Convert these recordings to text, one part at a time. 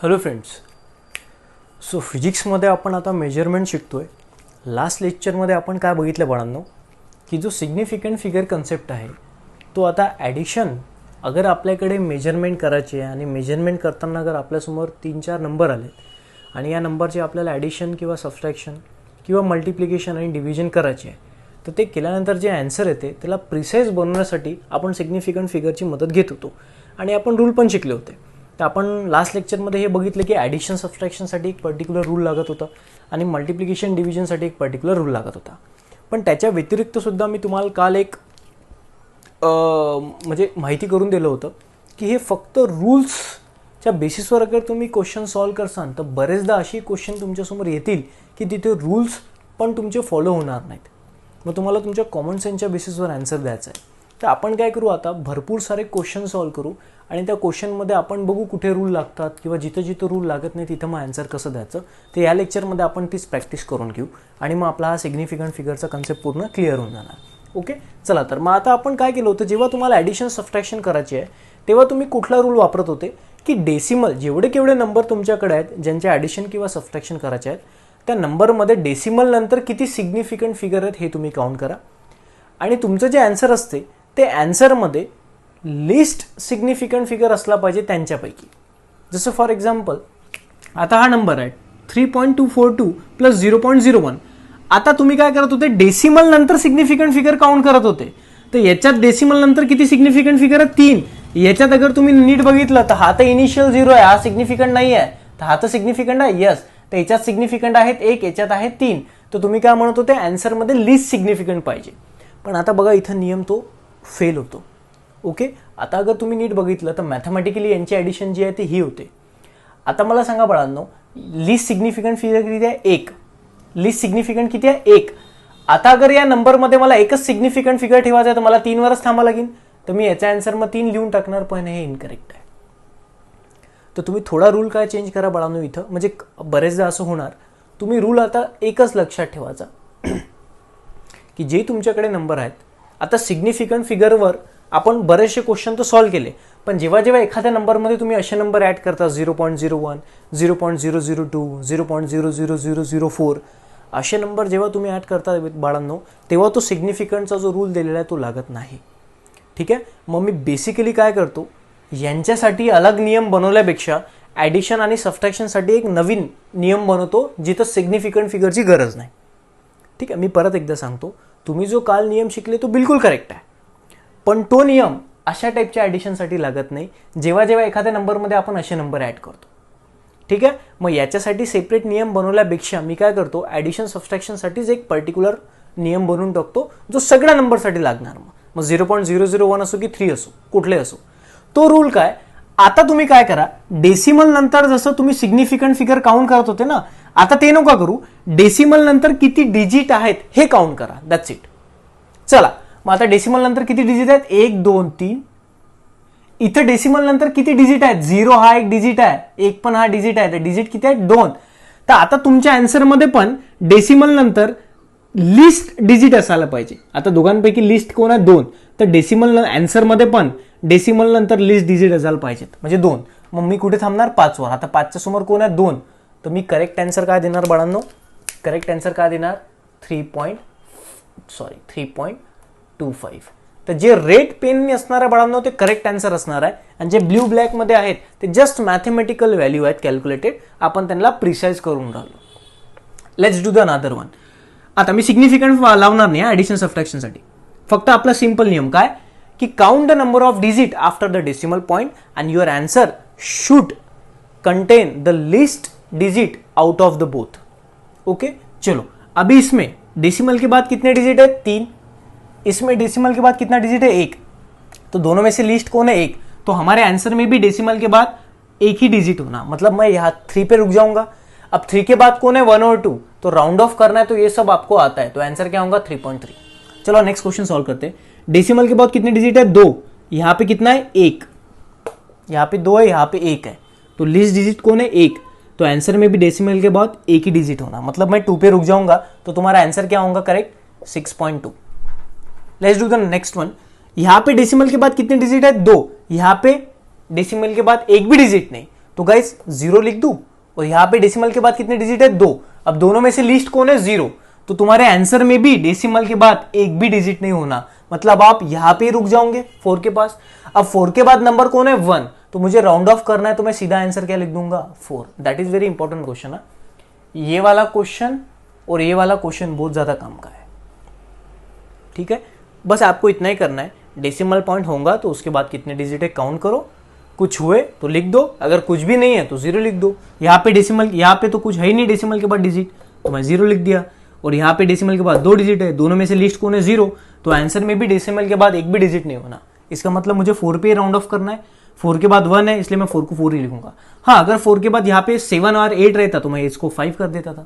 Hello friends. So फिजिक्समध्ये आपण आता measurement शिकतोय. लास्ट लेक्चरमध्ये आपण काय बघितलं बाळांनो, की जो सिग्निफिकंट फिगर कन्सेप्ट आहे तो आता ॲडिशन अगर आपल्याकडे मेजरमेंट करायची आहे आणि मेजरमेंट करताना अगर आपल्यासमोर 3-4 नंबर आले आणि या नंबरचे आपल्याला ॲडिशन किंवा सबस्ट्रॅक्शन किंवा मल्टिप्लिकेशन आणि डिव्हिजन करायचे आहे, तर ते केल्यानंतर जे ॲन्सर येते त्याला प्रिसाईज बनवण्यासाठी आपण सिग्निफिकंट फिगरची मदत घेत होतो आणि आपण रूल पण शिकले होते. तर आपण लास्ट लेक्चरमध्ये हे बघितलं की ॲडिशन सबस्ट्रॅक्शनसाठी एक पर्टिक्युलर रूल लागत होता आणि मल्टिप्लिकेशन डिव्हिजनसाठी एक पर्टिक्युलर रूल लागत होता. पण त्याच्या व्यतिरिक्तसुद्धा मी तुम्हाला काल एक म्हणजे माहिती करून दिलं होतं की हे फक्त रूल्सच्या बेसिसवर अगर तुम्ही क्वेश्चन सॉल्व करसाल तर बरेचदा अशी क्वेश्चन तुमच्यासमोर येतील की तिथे रूल्स पण तुमचे फॉलो होणार नाहीत. मग तुम्हाला तुमच्या कॉमन सेन्सच्या बेसिसवर आन्सर द्यायचा आहे. तर आपण काय करू, आता भरपूर सारे क्वेश्चन सॉल्व करू आणि त्या क्वेश्चनमध्ये आपण बघू कुठे रूल लागतात किंवा जिथं जिथं रूल लागत नाही तिथं मग आन्सर कसं द्यायचं. तर या लेक्चरमध्ये आपण तीच प्रॅक्टिस करून घेऊ आणि मग आपला हा सिग्निफिकंट फिगरचा कन्सेप्ट पूर्ण क्लिअर होऊन जाणार. ओके, चला तर मग आता आपण काय केलं होतं, जेव्हा तुम्हाला ॲडिशन सबस्ट्रॅक्शन करायची आहे तेव्हा तुम्ही कुठला रूल वापरत होते की डेसिमल जेवढे केवढे नंबर तुमच्याकडे आहेत ज्यांचे ॲडिशन किंवा सबस्ट्रॅक्शन करायचे आहेत त्या नंबरमध्ये डेसिमल नंतर किती सिग्निफिकंट फिगर आहेत हे तुम्ही काउंट करा आणि तुमचं जे आन्सर असते ते आन्सरमध्ये लिस्ट सिग्निफिकंट फिगर असला पाहिजे त्यांच्यापैकी. जसं फॉर एक्झाम्पल आता हा नंबर आहे 3.242 प्लस 0.01. आता तुम्ही काय करत होते, डेसिमल नंतर सिग्निफिकंट फिगर काउंट करत होते. तर याच्यात डेसिमल नंतर किती सिग्निफिकंट फिगर आहे, 3. याच्यात अगर तुम्ही नीट बघितलं तर हा तर इनिशियल 0 आहे, हा सिग्निफिकंट नाही आहे, तर हा तर सिग्निफिकंट आहे. यस, तर याच्यात सिग्निफिकंट आहेत 1, याच्यात आहे 3. तर तुम्ही काय म्हणत होते, आन्सरमध्ये लिस्ट सिग्निफिकंट पाहिजे. पण आता बघा इथं नियम तो फेल होतो. ओके, आता अगर तुम्ही नीट बघितलं तर मॅथमॅटिकली यांची ॲडिशन जी आहे ती ही होते. आता मला सांगा बाळांनो, लिस्ट सिग्निफिकंट फिगर किती आहे, 1. लिस्ट सिग्निफिकंट किती आहे, 1. आता अगर या नंबरमध्ये मला एकच सिग्निफिकंट फिगर ठेवायचा आहे तर मला 3 वरच थांबा लागेल. तर मी याचा आन्सर मग 3 लिहून टाकणार, पण हे इनकरेक्ट आहे. तर तुम्ही थोडा रूल काय चेंज करा बाळांनो इथं, म्हणजे बरेचदा असं होणार. तुम्ही रूल आता एकच लक्षात ठेवायचा की जे तुमच्याकडे नंबर आहेत, आता सिग्निफिकंट फिगरवर आपण बरेचसे क्वेश्चन तर सॉल्व केले, पण जेव्हा जेव्हा एखाद्या नंबरमध्ये तुम्ही असे नंबर ॲड करता 0.01, 0.002, 0.00004 असे नंबर जेव्हा तुम्ही ॲड करता बाळांनो, तेव्हा तो सिग्निफिकंटचा जो रूल दिलेला आहे तो लागत नाही. ठीक आहे, मग मी बेसिकली काय करतो, यांच्यासाठी अलग नियम बनवल्यापेक्षा ॲडिशन आणि सबस्ट्रॅक्शनसाठी एक नवीन नियम बनवतो जिथं सिग्निफिकंट फिगरची गरज नाही. ठीक आहे, मी परत एकदा सांगतो, तुम्ही जो काल नियम शिकले तो बिलकुल करेक्ट आहे, पण तो नियम अशा टाईपच्या ॲडिशनसाठी लागत नाही जेव्हा जेव्हा एखाद्या नंबरमध्ये आपण असे नंबर ॲड करतो. ठीक आहे, मग याच्यासाठी सेपरेट नियम बनवल्यापेक्षा मी काय करतो, ॲडिशन सबस्ट्रॅक्शनसाठीच एक पर्टिक्युलर नियम बनवून टाकतो जो सगळ्या नंबरसाठी लागणार. मग 0.001 असो की 3 असो, कुठले असो, तो रूल काय. आता तुम्ही काय करा, डेसिमल नंतर जसं तुम्ही सिग्निफिकंट फिगर काउंट करत होते ना, आता ते नका करू, डेसिमल नंतर किती डिजिट आहेत हे काउंट करा. That's it. चला, मग आता डेसिमल नंतर किती डिजिट आहेत, 1 2 3. इथं डेसिमल नंतर किती डिजिट आहेत, 0 हा एक डिजिट आहे, 1 पण हा डिजिट आहे, तर डिजिट किती आहेत, 2. तर आता तुमच्या आन्सरमध्ये पण डेसिमल नंतर लिस्ट डिजिट असायला पाहिजे. आता दोघांपैकी लिस्ट कोण आहे, 2. तर डेसिमल आन्सरमध्ये पण डेसिमल नंतर लिस्ट डिजिट असायला पाहिजेत, म्हणजे 2. मग मी कुठे थांबणार, 5 वर. आता 5च्या समोर कोण आहे, 2. तर मी करेक्ट आन्सर काय देणार बाळांनो, करेक्ट आन्सर काय देणार, 3.25. तर जे रेड पेनने असणार आहे बाळांनो ते करेक्ट आन्सर असणार आहे आणि जे ब्ल्यू ब्लॅकमध्ये आहेत ते जस्ट मॅथमॅटिकल व्हॅल्यू आहेत कॅल्क्युलेटेड, आपण त्यांना प्रिसाईज करून राहिलो. Let's do the another one. आता मी सिग्निफिकंट लावणार नाही ॲडिशन सबस्ट्रॅक्शनसाठी, फक्त आपला सिंपल नियम काय की count the number of digit after the decimal point and your answer should content the list digit out of the both. Okay, चलो अभी इसमें डेसिमल के बाद कितने डिजिट है, 3. इसमें डेसिमल के बाद कितना डिजिट है, 1. तो दोनों में से लिस्ट कौन है, 1. तो हमारे आंसर में भी डेसिमल के बाद 1 ही डिजिट होना, मतलब मैं यहाँ 3 पे रुक जाऊंगा. अब 3 के बाद कौन है, 1 और 2. तो राउंड ऑफ करना है तो ये सब आपको आता है, तो आंसर क्या होगा, 3.3. चलो नेक्स्ट क्वेश्चन सॉल्व करते हैं. डेसिमल के बाद कितने डिजिट है, 2. यहाँ पे कितना है, 1. यहाँ पे 2 है, यहाँ पे 1 है, तो लिस्ट डिजिट कौन है, 1. तो आंसर में भी डेसिमल के बाद 1 ही डिजिट होना, मतलब मैं 2 पे रुक जाऊंगा तो तुम्हारा आंसर क्या होगा, correct 6.2. Let's do the next one. यहाँ पे डेसिमल के बाद कितने डिजिट है, 2. यहाँ पे डेसिमल के बाद एक भी डिजिट नहीं, तो गाइस 0 लिख दूं, और यहाँ पे डेसिमल के बाद कितने डिजिट है 2। अब दोनों में से लीस्ट कौन है 0, तो तुम्हारे आंसर में भी डेसिमल के बाद एक भी डिजिट नहीं होना, मतलब आप यहाँ पे रुक जाओगे 4 के पास। अब 4 के बाद नंबर कौन है 1, तो मुझे राउंड ऑफ करना है, तो मैं सीधा आंसर क्या लिख दूंगा 4। That is very important question है ये वाला क्वेश्चन, और ये वाला क्वेश्चन बहुत ज्यादा काम का है। ठीक है, बस आपको इतना ही करना है, डेसिमल पॉइंट होगा तो उसके बाद कितने डिजिट है काउंट करो, कुछ हुए तो लिख दो, अगर कुछ भी नहीं है तो 0 लिख दो। यहाँ पे डेसिमल, यहाँ पे तो कुछ है ही नहीं डेसिमल के बाद डिजिट, तो मैं 0 लिख दिया। और यहाँ पे डेसिमल के बाद 2 डिजिट है, दोनों में से लिस्ट कौन है 0, तो आंसर में भी डेसिमल के बाद एक भी डिजिट नहीं होना। इसका मतलब मुझे 4 पे राउंड ऑफ करना है, 4 के बाद 1 है इसलिए मैं 4 को 4 ही लिखूंगा। हाँ, अगर 4 के बाद यहाँ पे 7 और 8 रहता तो मैं इसको 5 कर देता था,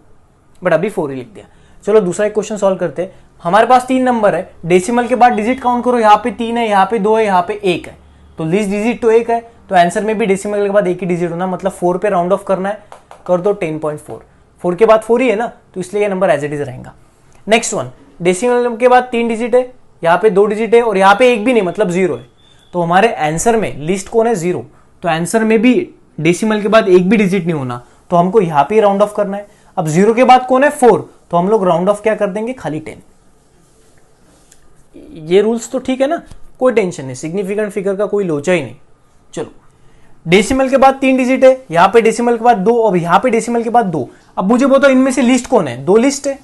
बट अभी 4 ही लिख दिया। चलो दूसरा एक क्वेश्चन सॉल्व करते हैं। हमारे पास 3 नंबर है, डेसिमल के बाद डिजिट काउंट करो, यहाँ पे 3 है, यहाँ पे 2 है, यहाँ पे 1 है, तो लीस्ट डिजिट तो 1 है, तो आंसर में भी डेसिमल के बाद एक ही डिजिट होना, मतलब 4 पे राउंड ऑफ करना है, कर दो 10.4। 4 के बाद 4 ही है ना, तो इसलिए ये नंबर एज इट इज रहेगा। नेक्स्ट वन, डेसिमल के बाद 3 डिजिट है, यहाँ पे 2 डिजिट है, और यहाँ पे एक भी नहीं, मतलब 0 है, तो हमारे आंसर में लिस्ट कौन है 0, तो आंसर में भी डेसिमल के बाद एक भी डिजिट नहीं होना, तो हमको यहाँ पे राउंड ऑफ करना है। अब 0 के बाद कौन है 4, तो हम लोग राउंड ऑफ क्या कर देंगे, खाली 10। ये रूल्स तो ठीक है ना, कोई टेंशन नहीं, सिग्निफिकेंट फिगर का कोई लोचा ही नहीं। चलो, डेसिमल के बाद 3 डिजिट है, यहाँ पे डेसिमल के बाद 2, और यहाँ पे डेसिमल के बाद 2। अब मुझे बताओ इनमें से लिस्ट कौन है, 2 लिस्ट है,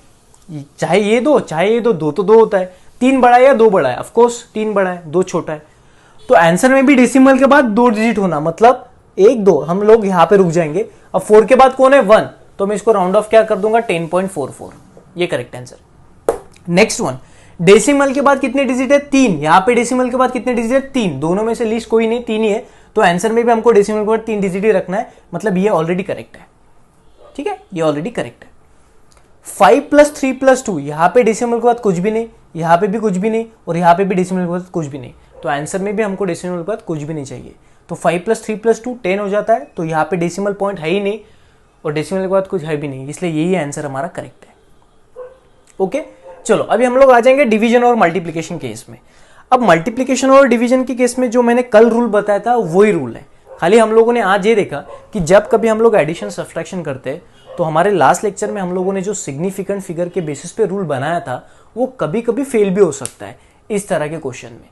चाहे ये 2 चाहे ये 2, 2 तो 2 होता है, 3 बड़ा है या 2 बड़ा है, ऑफकोर्स 3 बड़ा है 2 छोटा है, तो आंसर में भी डेसिमल के बाद 2 डिजिट होना, मतलब 1 2 हम लोग यहाँ पे रुक जाएंगे। अब 4 के बाद कौन है 1, तो मैं इसको राउंड ऑफ क्या कर दूंगा 10.44, ये correct answer. Next one, decimal के बाद कितने डिजिट है 3, यहाँ पे डेसिमल के बाद कितने डिजिट है 3, दोनों में से लिस्ट कोई नहीं 3 ही है, तो आंसर में भी हमको डेसिमल के बाद 3 डिजिट ही रखना है, मतलब ये ऑलरेडी करेक्ट है। ठीक है, ये ऑलरेडी करेक्ट है। 5 + 3 + 2, यहाँ पे डेसिमल के बाद कुछ भी नहीं, यहाँ पे भी कुछ भी नहीं, और यहाँ पे भी डेसिमल के बाद कुछ भी नहीं, तो आंसर में भी हमको डेसिमल के बाद कुछ भी नहीं चाहिए, तो 5 + 3 + 2 10 हो जाता है, तो यहाँ पे डेसिमल पॉइंट है ही नहीं और डेसिमल के बाद कुछ है भी नहीं, इसलिए यही आंसर हमारा करेक्ट है। ओके, चलो अभी हम लोग आ जाएंगे डिवीजन और मल्टीप्लिकेशन केस में। अब मल्टीप्लिकेशन और डिवीजन के केस में जो मैंने कल रूल बताया था वही रूल है, खाली हम लोगों ने आज ये देखा कि जब कभी हम लोग एडिशन सब्सट्रैक्शन करते हैं तो हमारे लास्ट लेक्चर में हम लोगों ने जो सिग्निफिकेंट फिगर के बेसिस पे रूल बनाया था वो कभी कभी फेल भी हो सकता है इस तरह के क्वेश्चन में,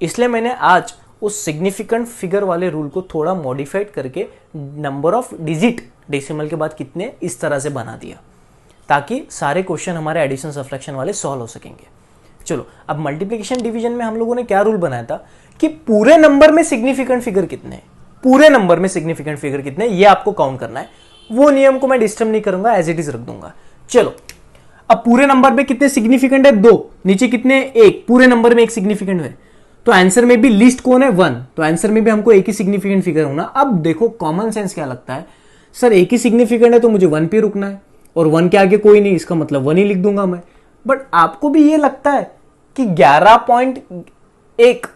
इसलिए मैंने आज उस सिग्निफिकेंट फिगर वाले रूल को थोड़ा मॉडिफाइड करके नंबर ऑफ डिजिट डेसिमल के बाद कितने इस तरह से बना दिया ताकि सारे क्वेश्चन हमारे एडिशन सब्ट्रैक्शन वाले सॉल्व हो सकेंगे। चलो, अब मल्टीप्लिकेशन डिवीजन में हम लोगों ने क्या रूल बनाया था कि पूरे नंबर में सिग्निफिकेंट फिगर कितने हैं, पूरे नंबर में सिग्निफिकेंट फिगर कितने ये आपको काउंट करना है। वो नियम को मैं डिस्टर्ब नहीं करूंगा, एज इट इज रख दूंगा। चलो, अब पूरे नंबर में कितने सिग्निफिकेंट है 2, नीचे कितने 1, पूरे नंबर में 1 सिग्निफिकेंट है, तो आंसर में भी लिस्ट कौन है 1, तो आंसर में भी हमको एक ही सिग्निफिकेंट फिगर होना। अब देखो कॉमन सेंस क्या लगता है, सर एक ही सिग्निफिकेंट है तो मुझे 1 पे रुकना है और 1 के आगे कोई नहीं, इसका मतलब 1 ही लिख दूंगा मैं। बट आपको भी ये लगता है कि 11.1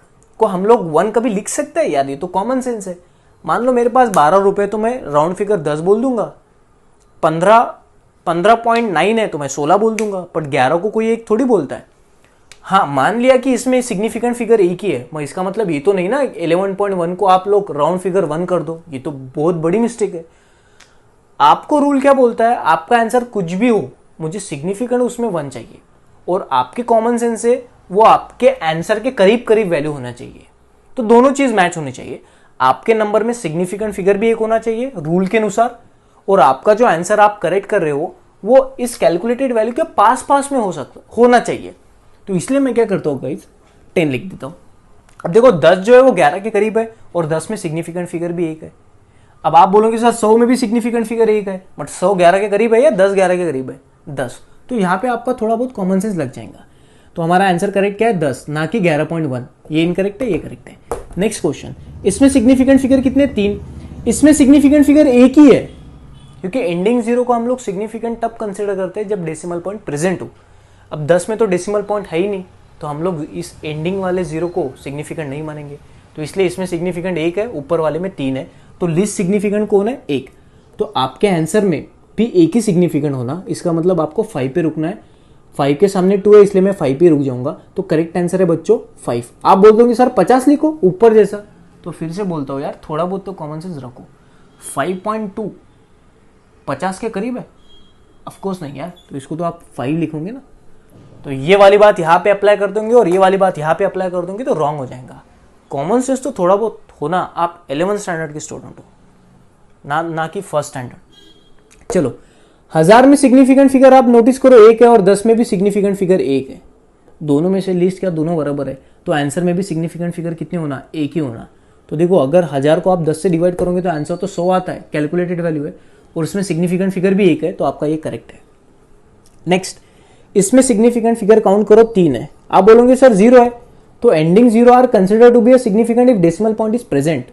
को हम लोग 1 कभी लिख सकते हैं यार, ये तो कॉमन सेंस है। मान लो मेरे पास 12 रुपए तो मैं राउंड फिगर 10 बोल दूंगा, 15.9 है तो मैं 16 बोल दूंगा, बट 11 को कोई एक थोड़ी बोलता है। हाँ, मान लिया कि इसमें सिग्निफिकेंट फिगर एक ही है, मैं इसका मतलब ये तो नहीं ना 11.1 को आप लोग राउंड फिगर 1 कर दो, ये तो बहुत बड़ी मिस्टेक है। आपको रूल क्या बोलता है, आपका आंसर कुछ भी हो मुझे सिग्निफिकेंट उसमें 1 चाहिए, और आपके कॉमन सेंस से वो आपके आंसर के करीब करीब वैल्यू होना चाहिए, तो दोनों चीज मैच होनी चाहिए। आपके नंबर में सिग्निफिकेंट फिगर भी एक होना चाहिए रूल के अनुसार, और आपका जो आंसर आप करेक्ट कर रहे हो वो इस कैलकुलेटेड वैल्यू के पास पास में होना चाहिए। तो इसलिए मैं क्या करता हूँ गाइस, 10 लिख देता हूँ। अब देखो 10 जो है वो 11 के करीब है और 10 में सिग्निफिकेंट फिगर भी एक है। अब आप बोलोगे सर 100 में भी सिग्निफिकेंट फिगर एक है, बट 100 11 के करीब है या 10 11 के करीब है 10, तो यहाँ पे आपका थोड़ा बहुत कॉमन सेंस लग जाएगा। तो हमारा आंसर करेक्ट क्या है 10, ना कि 11.1। ये इनकरेक्ट है, ये करेक्ट है। नेक्स्ट क्वेश्चन, इसमें सिग्निफिकेंट फिगर कितने 3, इसमें सिग्निफिकेंट फिगर एक ही है, क्योंकि एंडिंग 0 को हम लोग सिग्निफिकेंट तब कंसिडर करते हैं जब डेसिमल पॉइंट प्रेजेंट हो। अब 10 में तो डेसिमल पॉइंट है ही नहीं, तो हम लोग इस एंडिंग वाले 0 को सिग्निफिकेंट नहीं मानेंगे, तो इसलिए इसमें सिग्निफिकेंट 1 है, ऊपर वाले में 3 है, तो लीस्ट सिग्निफिकेंट कौन है 1। तो आपके आंसर में भी एक ही सिग्निफिकेंट होना, इसका मतलब आपको 5 पे रुकना है। 5 के सामने 2 है इसलिए मैं 5 पे रुक जाऊंगा, तो करेक्ट आंसर है बच्चों 5। आप बोल दोगे सर 50 लिखो ऊपर जैसा, तो फिर से बोलता हूँ यार थोड़ा बहुत तो कॉमन सेंस रखो। 5.2 50 के करीब है? ऑफकोर्स नहीं यार, तो इसको तो आप 5 लिखोगे ना। तो ये वाली बात यहाँ पे अप्लाई कर दोगे और ये वाली बात यहाँ पे अप्लाई कर दोगे तो रॉन्ग हो जाएगा। कॉमन सेंस तो थोड़ा बहुत होना, आप 11th स्टैंडर्ड के स्टूडेंट हो, ना कि फर्स्ट स्टैंडर्ड। चलो, 1000 में सिग्निफिकेंट फिगर आप नोटिस करो 1 है और 10 में भी सिग्निफिकेंट फिगर 1 है। दोनों में से लीस्ट क्या दोनों बराबर है, तो आंसर में भी सिग्निफिकेंट फिगर कितने होना, 1 ही होना। तो देखो, अगर 1000 को आप 10 से डिवाइड करोगे तो आंसर तो 100 आता है, कैलकुलेटेड वैल्यू है, और उसमें सिग्निफिकेंट फिगर भी 1 है, तो आपका ये करेक्ट है। नेक्स्ट, इसमें सिग्निफिकेंट फिगर काउंट करो 3 है। आप बोलोगे सर 0 है, तो ending 0 are consider to be a significant if decimal point is present.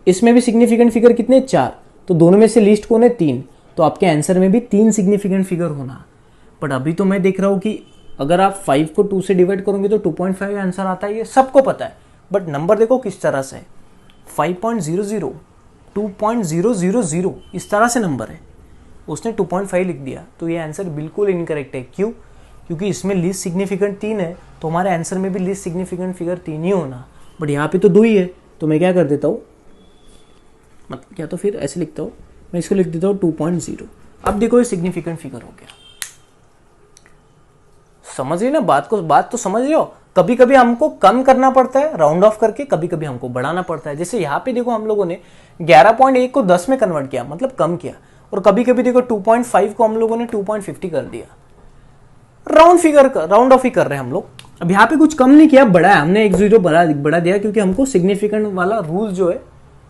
इसमें भी सिग्निफिकेंट फिगर कितने, 4, तो दोनों में से लीस्ट कौन है, 3, तो आपके आंसर में भी 3 सिग्निफिकेंट फिगर होना। बट अभी तो मैं देख रहा हूं कि अगर आप 5 को 2 से डिवाइड करोगे तो 2.5 आंसर आता है, ये सबको पता है। बट नंबर देखो किस तरह से है, 5.00, 2.000, इस तरह से नंबर है, उसने 2.5 लिख दिया, तो ये आंसर बिल्कुल इनकरेक्ट है। क्यों? क्योंकि इसमें लीस्ट सिग्निफिकेंट 3 है, तो हमारे आंसर में भी लीस्ट सिग्निफिकेंट फिगर 3 ही होना। बट यहाँ पे तो 2 ही है, तो मैं क्या कर देता हूँ, मतलब क्या, तो फिर ऐसे लिखता हूँ, मैं इसको लिख देता हूँ 2.0। अब देखो ये सिग्निफिकेंट फिगर हो गया। समझ रही ना बात को, बात तो समझ रहे हो। कभी कभी हमको कम करना पड़ता है राउंड ऑफ करके, कभी कभी हमको बढ़ाना पड़ता है। जैसे यहाँ पे देखो हम लोगों ने 11.1 को 10 में कन्वर्ट किया, मतलब कम किया, और कभी कभी देखो 2.5 को हम लोगों ने 2.50 कर दिया। राउंड ऑफ ही कर रहे हैं हम लोग। अब यहाँ पे कुछ कम नहीं किया, बढ़ाया हमने, 1 0 बढ़ा दिया, क्योंकि हमको सिग्निफिकेंट वाला रूल जो है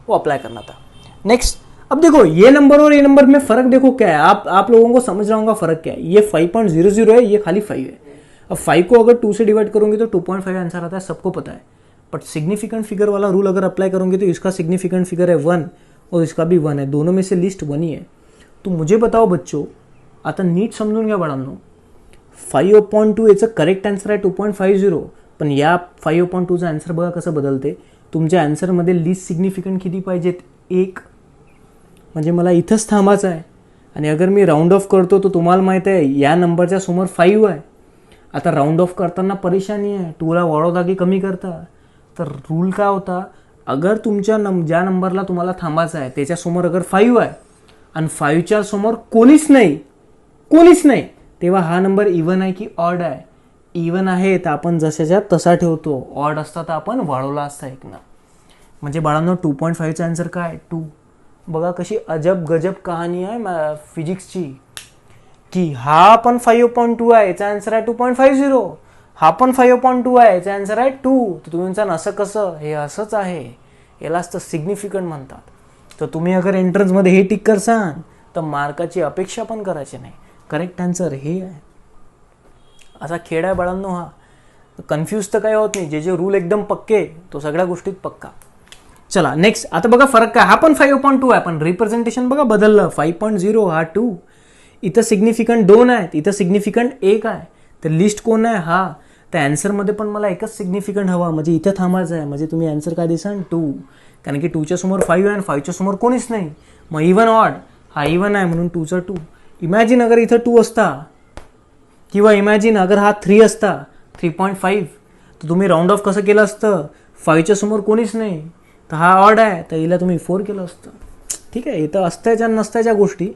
वो अप्लाई करना था। नेक्स्ट, अब देखो ये नंबर और ये नंबर में फर्क देखो क्या है, आप लोगों को समझ रहा होगा फर्क क्या है। ये 5.00 है, ये खाली 5 है। अब 5 को अगर 2 से डिवाइड करोगे तो 2.5 आंसर आता है, सबको पता है। बट सिग्निफिकेंट फिगर वाला रूल अगर अप्लाई करोगे तो इसका सिग्निफिकेंट फिगर है 1 और इसका भी 1 है, दोनों में से लिस्ट 1 ही है। तो मुझे बताओ बच्चों, आता नीट समजून घ्या बाळांनो, 5.2 याचं करेक्ट आन्सर आहे 2.50, पण या 5.2चा आन्सर बघा कसं बदलते। तुमच्या आन्सरमध्ये लिस्ट सिग्निफिकंट किती पाहिजेत, 1, म्हणजे मला इथंच थांबायचं आहे। आणि अगर मी राउंड ऑफ करतो तो तुम्हाला माहित आहे या नंबरच्या समोर 5 आहे। आता राउंड ऑफ करताना परेशानी आहे, 2ला वाढवता की कमी करता, तर रूल काय होता, अगर तुमच्या ज्या नंबरला तुम्हाला थांबायचं आहे त्याच्यासमोर अगर 5 आहे आणि 5च्या समोर कोणीच नाही, तेव्हा हा नंबर इवन आहे की ऑड आहे। इवन आहे तर आपण जशाच्या तसा ठेवतो, ऑड असता तर आपण वाढवला असता 1 ना। म्हणजे बाळांनो 2.5चा आन्सर काय, 2। बघा कशी अजब गजब कहाणी आहे फिजिक्सची, की हा पण 5.2 आहे, याचा आन्सर आहे 2.50, हा पण 5.2 आहे, याचा आन्सर आहे 2। तर तुम्ही म्हणता असं कसं, हे असंच आहे, यालाच तर सिग्निफिकंट म्हणतात। तर तुम्ही अगर एंट्रन्समध्ये हे टिक करसान तर मार्काची अपेक्षा पण करायची नाही, करेक्ट आन्सर हे आहे। असा खेळ आहे बाळांनो हा, कन्फ्यूज तर काही होत नाही, जे रूल एकदम पक्के तो सगळ्या गोष्टीत पक्का। चला नेक्स्ट, आता बघा फरक काय, हा पण 5.2 आहे, पण रिप्रेझेंटेशन बघा बदललं, 5.0 हा 2, इथं सिग्निफिकंट 2 आहेत, इथं सिग्निफिकंट 1 आहे, तर लिस्ट कोण आहे हा, त्या आन्सरमध्ये पण मला एकच सिग्निफिकंट हवा, म्हणजे इथं थांबायचं आहे, म्हणजे तुम्ही आन्सर काय दिसान 2, कारण की 2च्या समोर 5 आहे आणि 5च्या समोर कोणीच नाही, मग इवन ऑड, हा इवन आहे म्हणून 2चा 2। इमॅजिन अगर इथं 2 असता, किंवा इमॅजिन अगर हा 3 असता, 3.5, तर तुम्ही राउंड ऑफ कसं केलं असतं, 5च्या समोर कोणीच नाही, तर हा ऑड आहे, तर हिला तुम्ही 4 केलं असतं। ठीक आहे, इथं असत्याच्या नसत्याच्या गोष्टी,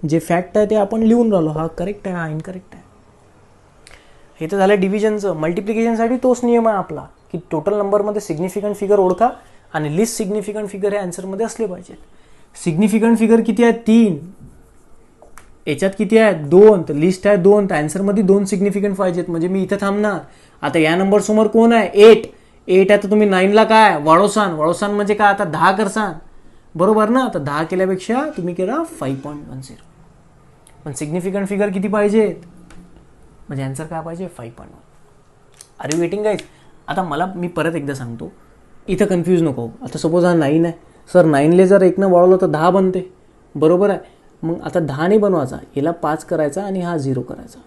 जे फॅक्ट आहे ते आपण लिहून राहिलो, हा करेक्ट आहे, हा इनकरेक्ट आहे। हे तर झालं डिव्हिजनचं। मल्टिप्लिकेशनसाठी तोच नियम आहे आपला, की टोटल नंबरमध्ये सिग्निफिकंट फिगर ओळखा आणि लिस्ट सिग्निफिकंट फिगर हे आन्सरमध्ये असले पाहिजेत। सिग्निफिकंट फिगर किती आहे, 3, याच्यात किती आहे, 2, तर लिस्ट आहे 2, तर आन्सरमध्ये 2 सिग्निफिकंट पाहिजेत, म्हणजे मी इथं थांबणार। आता या नंबर समोर कोण आहे, 8 आहे, तर तुम्ही 9ला काय वाढवसान म्हणजे काय, आता 10 करसान, बरोबर ना। तर 10 केल्यापेक्षा तुम्ही केला 5.10, पण सिग्निफिकंट फिगर किती पाहिजेत, म्हणजे आन्सर काय पाहिजे, 5.1। Are you waiting guys? आता मी परत एकदा सांगतो, इथं कन्फ्यूज नको। आता सपोज हा 9 आहे, सर 9ले जर 1 वाढवलं तर 10 बनते, बरोबर आहे। मग आता 10 नाही बनवायचा, याला 5 करायचा आणि हा 0 करायचा,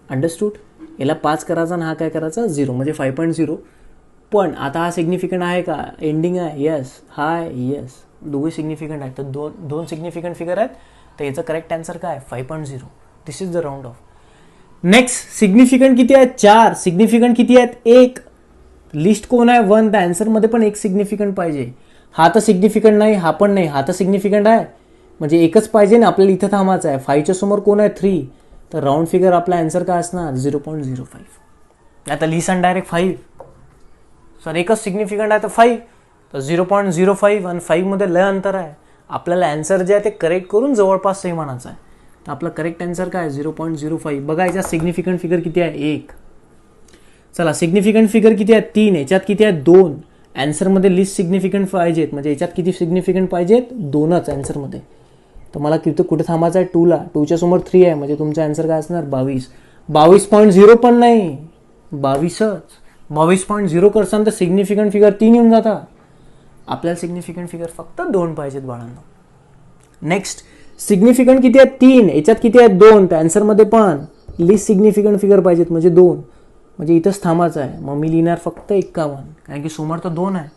अंडरस्टूड। याला 5 करायचा आणि हा काय करायचा, 0, म्हणजे 5.0। पण आता हा सिग्निफिकंट आहे का, एंडिंग आहे, येस, हा आहे, येस, दोघे सिग्निफिकंट आहेत, तर दोन सिग्निफिकंट फिगर आहेत, तर याचं करेक्ट आन्सर काय, 5.0। This is the round off. Next, significant किती आहेत, 4, सिग्निफिकंट किती आहेत, 1, लिस्ट कोण आहे, 1, तर आन्सरमध्ये पण 1 सिग्निफिकंट पाहिजे। हा तर सिग्निफिकंट नाही, हा पण नाही, हा तर सिग्निफिकंट आहे. म्हणजे एकच पाहिजे ना आपल्याला, इथं थांबायचं आहे. 5च्या समोर कोण आहे? 3. तर राऊंड फिगर आपला आन्सर काय असणार? 0.05. आता लिसन डायरेक्ट 5. सर एकच सिग्निफिकंट आहे तर 5, तर 0.05 आणि 5 मध्ये लय अंतर आहे. आपल्याला आन्सर जे आहे ते करेक्ट करून जवळपास सेम आणायचं आहे. तर आपला करेक्ट आन्सर काय? 0.05. बघा याच्यात सिग्निफिकंट फिगर किती आहे? 1. चला सिग्निफिकंट फिगर किती आहे? 3. याच्यात किती आहे? 2. आन्सरमध्ये लिस्ट सिग्निफिकंट पाहिजेत, म्हणजे याच्यात किती सिग्निफिकंट पाहिजेत? 2च आन्सरमध्ये. तर मला कुठे थांबायचं आहे? 2ला. 2च्या समोर 3 आहे, म्हणजे तुमचा आन्सर काय असणार? 22. 22.0 पण नाही, 22च. 22.0 करसान तर सिग्निफिकंट फिगर 3 येऊन जाता. आपल्याला सिग्निफिकंट फिगर फक्त 2 पाहिजेत बाळांनो. नेक्स्ट, सिग्निफिकंट किती आहे? 3. याच्यात किती आहे? 2. त्या आन्सरमध्ये पण लिस्ट सिग्निफिकंट फिगर पाहिजेत, म्हणजे 2. म्हणजे इथंच थांबायचं आहे. मग मी लिहिणार फक्त 51, कारण की समोर तर 2 आहे.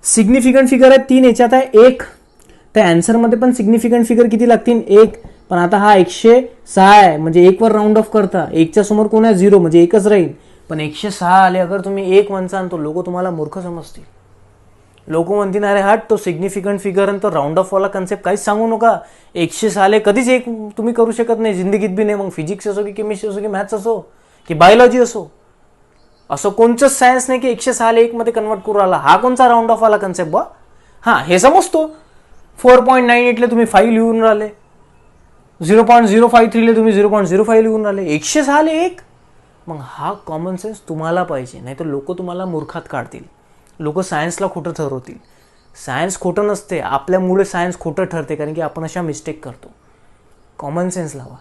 सिग्निफिकंट फिगर आहे 3, याच्यात आहे 1. त्या आन्सरमध्ये पण सिग्निफिकंट फिगर किती लागतील? 1. पण आता हा 106 आहे, म्हणजे 1 वर राऊंड ऑफ करता. 1च्या समोर कोण आहे? 0, म्हणजे 1च राहील. पण 106 आले अगर तुम्ही 1 म्हणसान तो लोक तुम्हाला मूर्ख समजतील. लोक म्हणतील अरे हट, तो सिग्निफिकंट फिगर आणि तो राऊंड ऑफ वाला कन्सेप्ट काहीच सांगू नका. 106 आले कधीच 1 तुम्ही करू शकत नाही जिंदगीत बी नाही. मग फिजिक्स असो की केमिस्ट्री असो की मॅथ्स असो की बायोलॉजी असो, असं कोणचंच सायन्स नाही की 106 1 मध्ये कन्वर्ट करू आला. हा कोणचा राऊंड ऑफ वाला कन्सेप्ट बा? हा हे समजतो. 4.98 ला तुम्ही 5 लिहून राहिले, 0.053 ला तुम्ही 0.05 लिहून राहिले, 106 1. मग हा कॉमन सेन्स तुम्हाला पाहिजे, नाही तर लोक तुम्हाला मूर्खात काढतील. लोक सायन्सला खोटं ठरवतील. सायन्स खोटं नसते, आपल्यामुळे सायन्स खोटं ठरते, कारण की आपण अशा मिस्टेक करतो. कॉमन सेन्स लावा.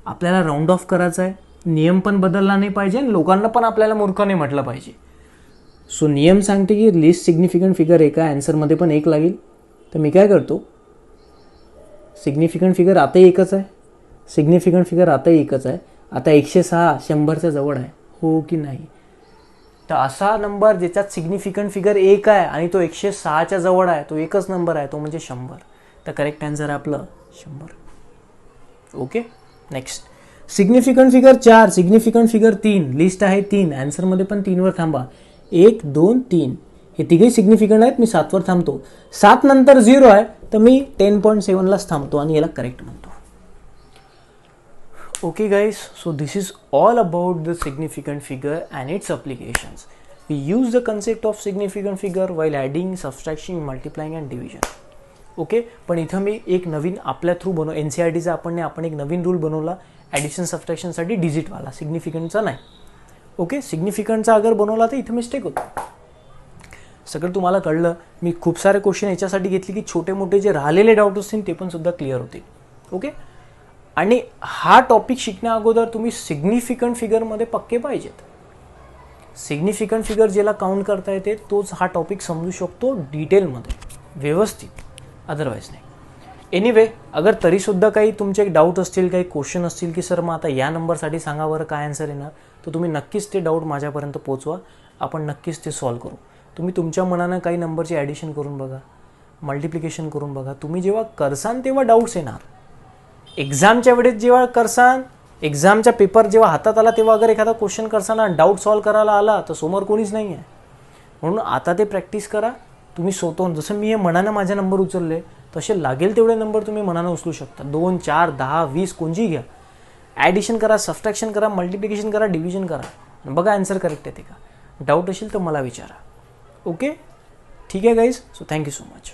आपल्याला राऊंड ऑफ करायचा आहे, नियम पण बदलला नाही पाहिजे आणि लोकांना पण आपल्याला मूर्ख नाही म्हटलं पाहिजे. सो नियम सांगते की लिस्ट सिग्निफिकंट फिगर एका आन्सरमध्ये पण 1 लागेल. तर मी काय करतो, सिग्निफिकंट फिगर आताही 1च आहे, सिग्निफिकंट फिगर आताही 1च आहे. आता 106 100च्या जवळ आहे, हो की नाही? तर असा नंबर ज्याच्यात सिग्निफिकंट फिगर 1 आहे आणि तो 106च्या जवळ आहे, तो एकच नंबर आहे, तो म्हणजे 100. तर करेक्ट आन्सर आहे आपलं 100. Okay. Next, significant figure 4, significant figure 3. List आहे 3, आन्सरमध्ये पण 3 वर थांबा. 1 2 3 हे तिघे सिग्निफिकंट आहेत. मी 7 वर थांबतो. 7 नंतर 0 आहे, तर मी 10.7 लाच थांबतो आणि याला करेक्ट म्हणतो. Okay guys, so this is all about the significant figure and its applications. We use the concept of significant figure while adding, subtracting, multiplying and division. Okay. पण इथं मी एक नवीन आपल्या थ्रू NCERTचा आपण एक नवीन रूल बनवला ॲडिशन सबट्रॅक्शनसाठी, डिजिटवाला, सिग्निफिकंटचा नाही. Okay. सिग्निफिकंटचा अगर बनवला तर इथं मिस्टेक होतो. सगळं तुम्हाला कळलं. मी खूप सारे क्वेश्चन याच्यासाठी घेतले की छोटे मोठे जे राहिलेले डाऊट असतील ते पण सुद्धा क्लिअर होतील. ओके. आणि हा टॉपिक शिकण्या अगोदर तुम्ही सिग्निफिकंट फिगरमध्ये पक्के पाहिजेत. सिग्निफिकंट फिगर ज्याला काउंट करता येते तोच हा टॉपिक समजू शकतो डिटेलमध्ये व्यवस्थित, अदरवाईज नाही. एनिवे, अगर तरीसुद्धा काही तुमचे डाऊट असतील, काही क्वेश्चन असतील की सर मग आता या नंबरसाठी सांगा बरं काय आन्सर येणार, तर तुम्ही नक्कीच ते डाऊट माझ्यापर्यंत पोचवा. आपण नक्कीच ते सॉल्व करू. तुम्ही तुमच्या मनानं काही नंबरची ॲडिशन करून बघा, मल्टिप्लिकेशन करून बघा. तुम्ही जेव्हा करसान तेव्हा डाऊट्स येणार. एक्झामच्या वेळेस जेव्हा करसान, एक्झामचा पेपर जेव्हा हातात आला तेव्हा अगर एखादा क्वेश्चन करताना डाऊट सॉल्व करायला आला तर समोर कोणीच नाही आहे. म्हणून आता ते प्रॅक्टिस करा तुम्ही स्वतःहून. जसं मी हे मनानं माझे नंबर उचलले तसे लागेल तेवढे नंबर तुम्ही मनानं उचलू शकता. 2 4 10 20 कोणची घ्या. ॲडिशन करा, सबट्रॅक्शन करा, मल्टिप्लिकेशन करा, डिव्हिजन करा, बघा आन्सर करेक्ट येते का. डाऊट असेल तर मला विचारा. ओके. ठीक आहे guys. So thank you so much.